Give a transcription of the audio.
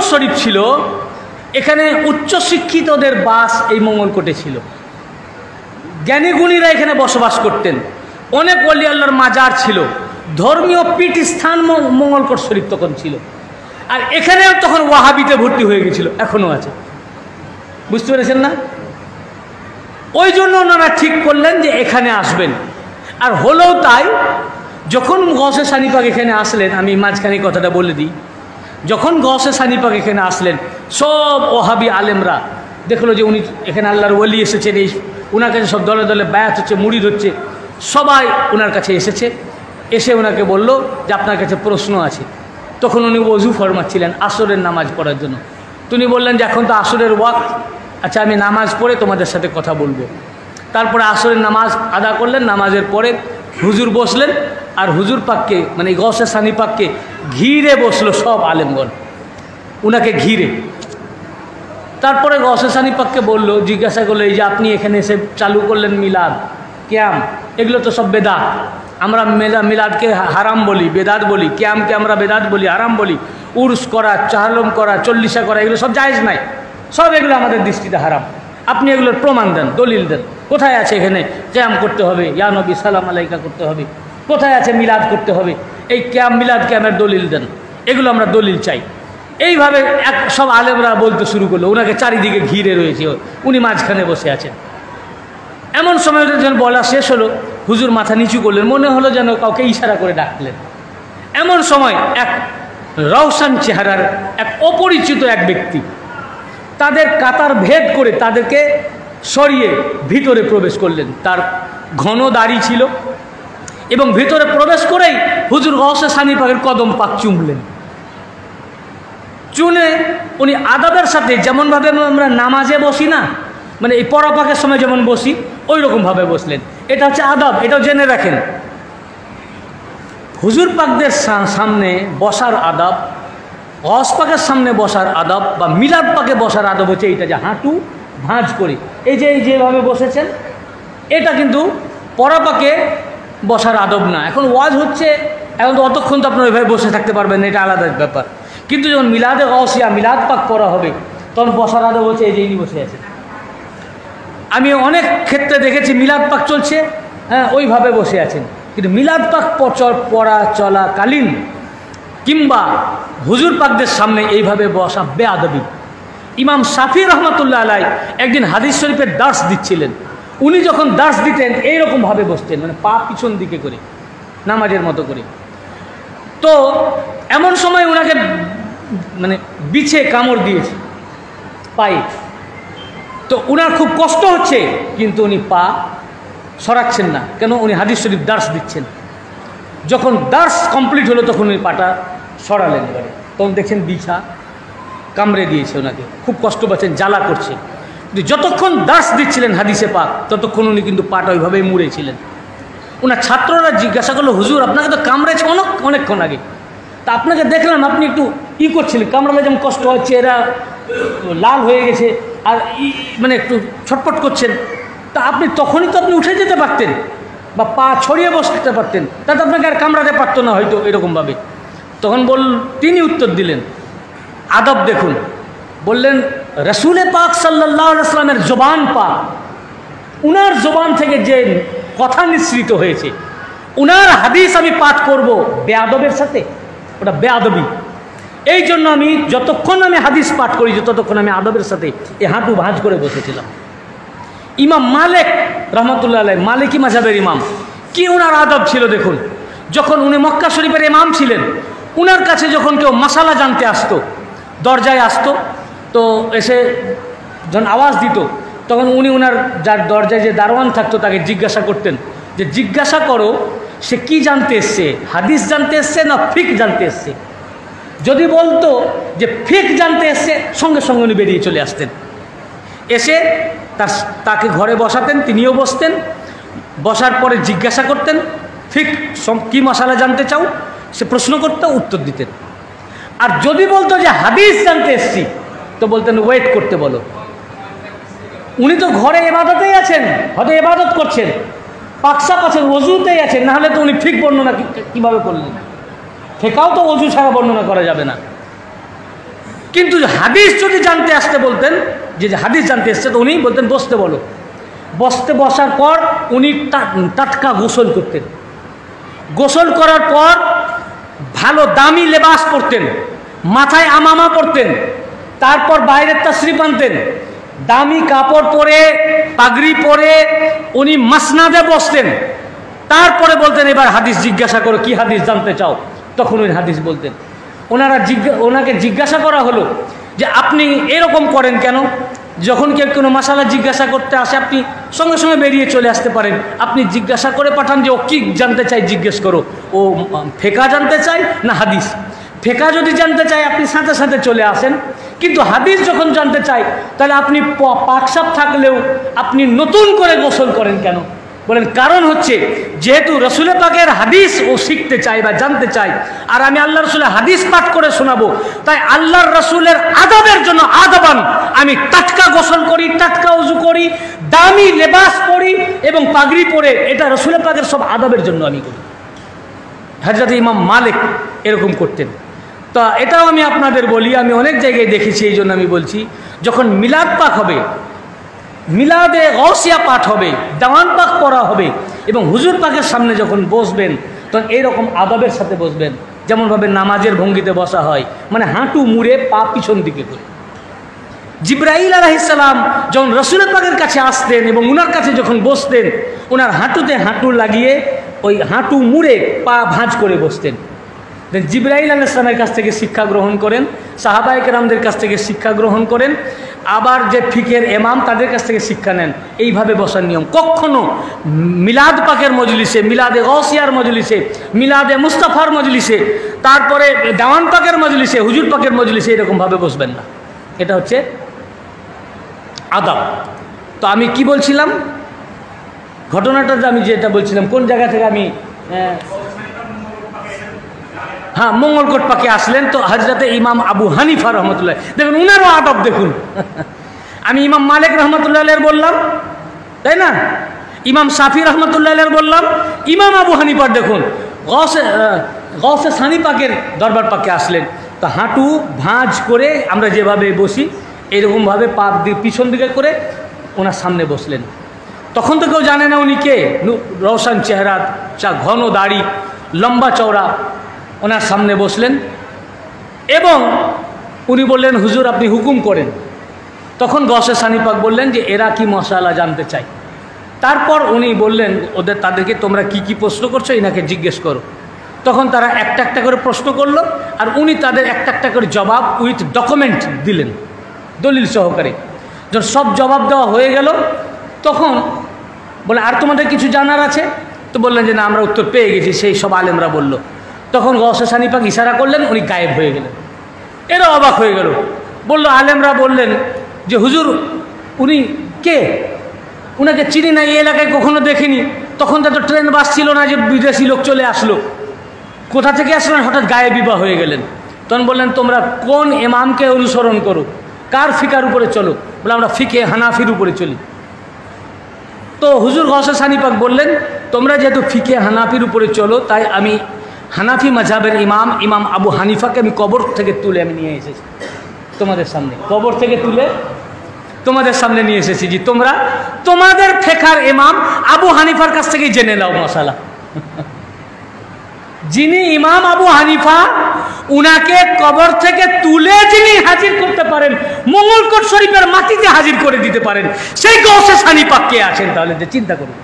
শরীফ ছিল, এখানে উচ্চশিক্ষিতদের বাস এই মঙ্গলকোটে ছিল। জ্ঞানীগুণীরা এখানে বসবাস করতেন, অনেক ওলি আল্লাহর মাজার ছিল, ধর্মীয় পীঠস্থান মঙ্গলকোট শরীফ তখন ছিল। আর এখানেও তখন ওয়াহাবিতে ভর্তি হয়ে গেছিল, এখনও আছে। বুঝতে পেরেছেন না? ওই জন্য ওনারা ঠিক করলেন যে এখানে আসবেন। আর হলেও তাই, যখন গৌসে সানি পাক এখানে আসলেন, আমি মাঝখানে কথাটা বলে দিই, যখন গৌসে সানি পাক এখানে আসলেন, সব ওহাবি আলেমরা দেখলো যে উনি এখানে আল্লাহর ওলি এসেছেন, এই ওনার কাছে সব দলে দলে বায়াত হচ্ছে, মুরিদ হচ্ছে, সবাই ওনার কাছে এসেছে। এসে ওনাকে বলল যে আপনার কাছে প্রশ্ন আছে। তখন উনি ওযু ফরমাচ্ছিলেন আসরের নামাজ পড়ার জন্য। তিনি বললেন যে এখন তো আসরের ওয়াক্ত, আচ্ছা আমি নামাজ পড়ে তোমাদের সাথে কথা বলবো। তারপরে আসরের নামাজ আদা করলেন, নামাজের পরে হুজুর বসলেন, আর হুজুর পাককে মানে গৌসে সানি পাককে ঘিরে বসলো সব আলেমগণ, উনাকে ঘিরে। তারপরে গৌসে সানি পাককে বললো, জিজ্ঞাসা করলো, এই যে আপনি এখানে এসে চালু করলেন মিলাদ, কিয়াম, এগুলো তো সব বেদাত। আমরা মিলাদকে হারাম বলি, বেদাত বলি, কিয়ামকে আমরা বেদাত বলি, হারাম বলি। উরস করা, চাহলম করা, চল্লিশা করা, এগুলো সব জায়েজ নাই, সব এগুলো আমাদের দৃষ্টিতে হারাম। আপনি এগুলোর প্রমাণ দেন, দলিল দেন। কোথায় আছে এখানে কিয়াম করতে হবে, ইয়া নবী সালাম আলাইকা করতে হবে? কোথায় আছে মিলাদ করতে হবে? এই কিয়াম মিলাদ কিয়ামের দলিল দেন, এগুলো আমরা দলিল চাই। এইভাবে সব আলেমরা বলতে শুরু করলো, ওনাকে চারিদিকে ঘিরে রয়েছে, উনি মাঝখানে বসে আছেন। এমন সময় যখন বলা শেষ হলো, হুজুর মাথা নিচু করলেন, মনে হলো যেন কাউকে ইশারা করে ডাকলেন। এমন সময় এক রওশন চেহারার এক অপরিচিত এক ব্যক্তি তাদের কাতার ভেদ করে তাদেরকে সরিয়ে ভিতরে প্রবেশ করলেন। তার ঘন দাড়ি ছিল এবং ভিতরে প্রবেশ করেই হুজুর গৌসে সানি পাকের কদম পাক চুমলেন। চুনে উনি আদবের সাথে, যেমনভাবে আমরা নামাজে বসি না, মানে এই পড়া পাকের সময় যেমন বসি, ওই রকমভাবে বসলেন। এটা হচ্ছে আদব, এটাও জেনে রাখেন। হুজুর পাকদের সামনে বসার আদব, গৌস পাকের সামনে বসার আদব বা মিলাদ পাকে বসার আদব হচ্ছে এইটা, যে হাঁটু ভাঁজ করে এই যে যেভাবে বসেছেন, এটা কিন্তু পড়া পাকে বসার আদব না। এখন ওয়াজ হচ্ছে, এখন তো অতক্ষণ তো আপনার ওইভাবে বসে থাকতে পারবেন না, এটা আলাদা ব্যাপার। কিন্তু যখন মিলাদে গৌসিয়া, মিলাদ পাক করা হবে, তখন বসার আদব হচ্ছে এই যে ইনি বসে আছেন। আমি অনেক ক্ষেত্রে দেখেছি মিলাদ পাক চলছে, হ্যাঁ ওইভাবে বসে আছেন, কিন্তু মিলাদ পাক পড়া চলাকালীন কিংবা হুজুর পাকদের সামনে এইভাবে বসা বেআদবি। ইমাম শাফি রহমতুল্লাহ আলাই একদিন হাদিস শরীফের দার্স দিচ্ছিলেন। উনি যখন দার্স দিতেন এইরকমভাবে বসতেন, মানে পা পিছন দিকে করে, নামাজের মতো করে। তো এমন সময় ওনাকে মানে বিছে কামড় দিয়েছে পায়ে, তো উনার খুব কষ্ট হচ্ছে, কিন্তু উনি পা সরাচ্ছেন না, কেন? উনি হাদিস শরীফ দার্স দিচ্ছেন। যখন দার্স কমপ্লিট হলো তখন উনি পাটা সরালেন, এবারে তখন দেখছেন বিছা কামড়ে দিয়েছে ওনাকে, খুব কষ্ট পাচ্ছেন, জ্বালা করছে। কিন্তু যতক্ষণ দার্স দিচ্ছিলেন হাদিসে পাক, ততক্ষণ উনি কিন্তু পাটা ওইভাবেই মুড়েছিলেন। ওনার ছাত্ররা জিজ্ঞাসা করলো, হুজুর আপনাকে তো কামড়েছে অনেকক্ষণ আগে, তা আপনাকে দেখলাম আপনি একটু করছিলেন, কামড়ালে যেমন কষ্ট হচ্ছে, এরা লাল হয়ে গেছে আর মানে একটু ছটফট করছেন, তা আপনি তখনই তো আপনি উঠে যেতে পারতেন বা পা ছড়িয়ে বসতে পারতেন, তাতে আপনাকে আর কামড়াতে পারতো না হয়তো এরকমভাবে। তখন তিনি উত্তর দিলেন, আদব দেখুন, বললেন রসুলে পাক সাল্লাল্লাহু আলাইহি ওয়াসাল্লামের জবান পাক, উনার জবান থেকে যে কথা নিঃসৃত হয়েছে, উনার হাদিস আমি পাঠ করব বেয়াদবের সাথে, ওটা বেয়াদবি। এই জন্য আমি যতক্ষণ আমি হাদিস পাঠ করি, ততক্ষণ আমি আদবের সাথে এই হাঁটু ভাঁজ করে বসেছিলাম। ইমাম মালিক রহমতুল্লাহ আলাইহি, মালিকি মাযহাবের ইমাম, কি উনার আদব ছিল দেখুন। যখন উনি মক্কা শরীফের ইমাম ছিলেন, উনার কাছে যখন কেউ মাসালা জানতে আসতো, দরজায় আসতো, তো এসে যখন আওয়াজ দিত, তখন উনি উনার যার দরজায় যে দারোয়ান থাকতো তাকে জিজ্ঞাসা করতেন যে জিজ্ঞাসা করো সে কি জানতে এসছে, হাদিস জানতে এসছে না ফিক জানতে এসছে। যদি বলতো যে ফিক জানতে এসছে, সঙ্গে সঙ্গে উনি বেরিয়ে চলে আসতেন। এসে তাকে ঘরে বসাতেন, তিনিও বসতেন, বসার পরে জিজ্ঞাসা করতেন ফিক কি মশালা জানতে চাও, সে প্রশ্ন করতে উত্তর দিতেন। আর যদি বলতো যে হাদিস জানতে এসছি, তো বলতেন ওয়েট করতে বলো। উনি তো ঘরে ইবাদতেই আছেন, হয়তো ইবাদত করছেন, পাকসাপ আছেন, ওযুতেই আছেন, নাহলে তো উনি ফিক বর্ণনা কীভাবে করলেন? ফেকাও তো ওযু ছাড়া বর্ণনা করা যাবে না। কিন্তু হাদিস যদি জানতে আসতে বলতেন, যে হাদিস জানতে এসছে, তো উনি বলতেন বসতে বলো। বসার পর উনি টাটকা গোসল করতেন। গোসল করার পর ভালো দামি লেবাস পরতেন, মাথায় আমামা পরতেন, তারপর বাইরের তাশরিফ আনতেন, দামি কাপড় পরে পাগড়ি পরে উনি মাসনাদে বসতেন। তারপরে বলতেন এবার হাদিস জিজ্ঞাসা করো, কি হাদিস জানতে চাও? তখন উনি হাদিস বলতেন। ওনাকে জিজ্ঞাসা করা হলো যে আপনি এরকম করেন কেন? যখন কেউ কোনো মাসালা জিজ্ঞাসা করতে আসে আপনি সঙ্গে সঙ্গে বেরিয়ে চলে আসতে পারেন, আপনি জিজ্ঞাসা করে পাঠান যে ও কি জানতে চাই জিজ্ঞেস করো, ও ফেকা জানতে চায় না হাদিস? ফেকা যদি জানতে চায় আপনি সাথে সাথে চলে আসেন, কিন্তু হাদিস যখন জানতে চাই তাহলে আপনি পাকসাপ থাকলেও আপনি নতুন করে গোসল করেন কেন? বলেন কারণ হচ্ছে যেহেতু রসুলের পাকের হাদিস ও শিখতে চাই বা জানতে চাই, আর আমি আল্লাহ রসুলের হাদিস পাঠ করে শোনাবো, তাই আল্লাহর রসুলের আদবের জন্য আদবান আমি টাটকা গোসল করি, টাটকা উজু করি, দামি লেবাস পরি এবং পাগড়ি পরে, এটা রসুলের পাকের সব আদবের জন্য আমি করি। হযরত ইমাম মালিক এরকম করতেন। তা এটাও আমি আপনাদের বলি, আমি অনেক জায়গায় দেখেছি, এই জন্য আমি বলছি, যখন মিলাদ পাক হবে, মিলাদে গৌসিয়া পাঠ হবে, দেওয়ান পাক পড়া হবে এবং হুজুর পাকের সামনে যখন বসবেন তখন এইরকম আদবের সাথে বসবেন, যেমনভাবে নামাজের ভঙ্গিতে বসা হয়, মানে হাঁটু মুড়ে পা পিছন দিকে করে। জিবরাইল আলাইহিস সালাম যখন রসুলের পাকের কাছে আসতেন এবং উনার কাছে যখন বসতেন, ওনার হাঁটুতে হাঁটু লাগিয়ে ওই হাঁটু মুড়ে পা ভাঁজ করে বসতেন। জিবরাইল আলাইহিস সালামের কাছ থেকে শিক্ষা গ্রহণ করেন, সাহাবায়ে কেরামদের কাছ থেকে শিক্ষা গ্রহণ করেন, আবার যে ফিকের ইমাম তাদের কাছ থেকে শিক্ষা নেন। এইভাবে বসার নিয়ম। কখনো মিলাদ পাকের মজলিসে, মিলাদে গৌসিয়ার মজলিসে, মিলাদে মুস্তাফার মজলিসে, তারপরে দেওয়ান পাকের মজলিসে, হুজুর পাকের মজলিসে এরকমভাবে বসবেন না। এটা হচ্ছে আদব। তো আমি কি বলছিলাম, ঘটনাটা আমি যেটা বলছিলাম, কোন জায়গা থেকে আমি, হ্যাঁ, মঙ্গলকোট পাকে আসলেন তো হযরতে ইমাম আবু হানিফা রহমতুল্লাহ, দেখুন উনারও আদব দেখুন। আমি ইমাম মালিক রহমতুল্লাহ বললাম, তাই না, ইমাম শাফি রহমতুল্লাহ বললাম, ইমাম আবু হানিফার দেখুন গৌসে সানি পাকের দরবার পাকে আসলেন, তো হাঁটু ভাঁজ করে আমরা যেভাবে বসি এরকমভাবে পা পিছন দিকে করে ওনার সামনে বসলেন। তখন তো কেউ জানে না উনি কে, রওশন চেহারা, ঘন দাড়ি, লম্বা চওড়া, ওনার সামনে বসলেন এবং উনি বললেন হুজুর আপনি হুকুম করেন। তখন গৌসে সানি পাক বললেন যে এরা কি মশালা জানতে চাই। তারপর উনি বললেন তাদেরকে তোমরা কি কি প্রশ্ন করছো এনাকে জিজ্ঞেস করো। তখন তারা একটা একটা করে প্রশ্ন করলো আর উনি তাদের একটা একটা করে জবাব উইথ ডকুমেন্ট দিলেন, দলিল সহকারে। যখন সব জবাব দেওয়া হয়ে গেল তখন বলে আর তোমাদের কিছু জানার আছে? তো বললেন যে না আমরা উত্তর পেয়ে গেছি, সেই সব আলেমরা বলল। তখন গৌসে সানি পাক ইশারা করলেন, উনি গায়েব হয়ে গেলেন। এরা অবাক হয়ে গেল, বলল আলেমরা বললেন যে হুজুর উনি কে, উনাকে চিনি না, এই এলাকায় কখনো দেখিনি। তখন তো ট্রেন বাস ছিল না যে বিদেশি লোক চলে আসলো, কোথা থেকে আসলেন, হঠাৎ গায়েবী হয়ে গেলেন। তখন বললেন তোমরা কোন ইমামকে অনুসরণ করো, কার ফিকার উপরে চলো? বলে আমরা ফিকে হানাফির উপরে চলি। তো হুজুর গৌসে সানি পাক বললেন তোমরা যেহেতু ফিকে হানাফির উপরে চলো, তাই আমি হানাফি মাযহাবের ইমাম আবু হানিফাকে আমি কবর থেকে তুলে আমি নিয়ে এসেছি তোমাদের সামনে, কবর থেকে তুলে তোমাদের সামনে নিয়ে এসেছি। জি তোমরা তোমাদের ফিকার ইমাম আবু হানিফার কাছ থেকে জেনে নাও মাসালা। যিনি ইমাম আবু হানিফা, উনাকে কবর থেকে তুলে যিনি হাজির করতে পারেন, মঙ্গলকোট শরীফের মাটিতে হাজির করে দিতে পারেন, সেই গৌসে সানি পাক কে আছেন? তাহলে যে চিন্তা করুন।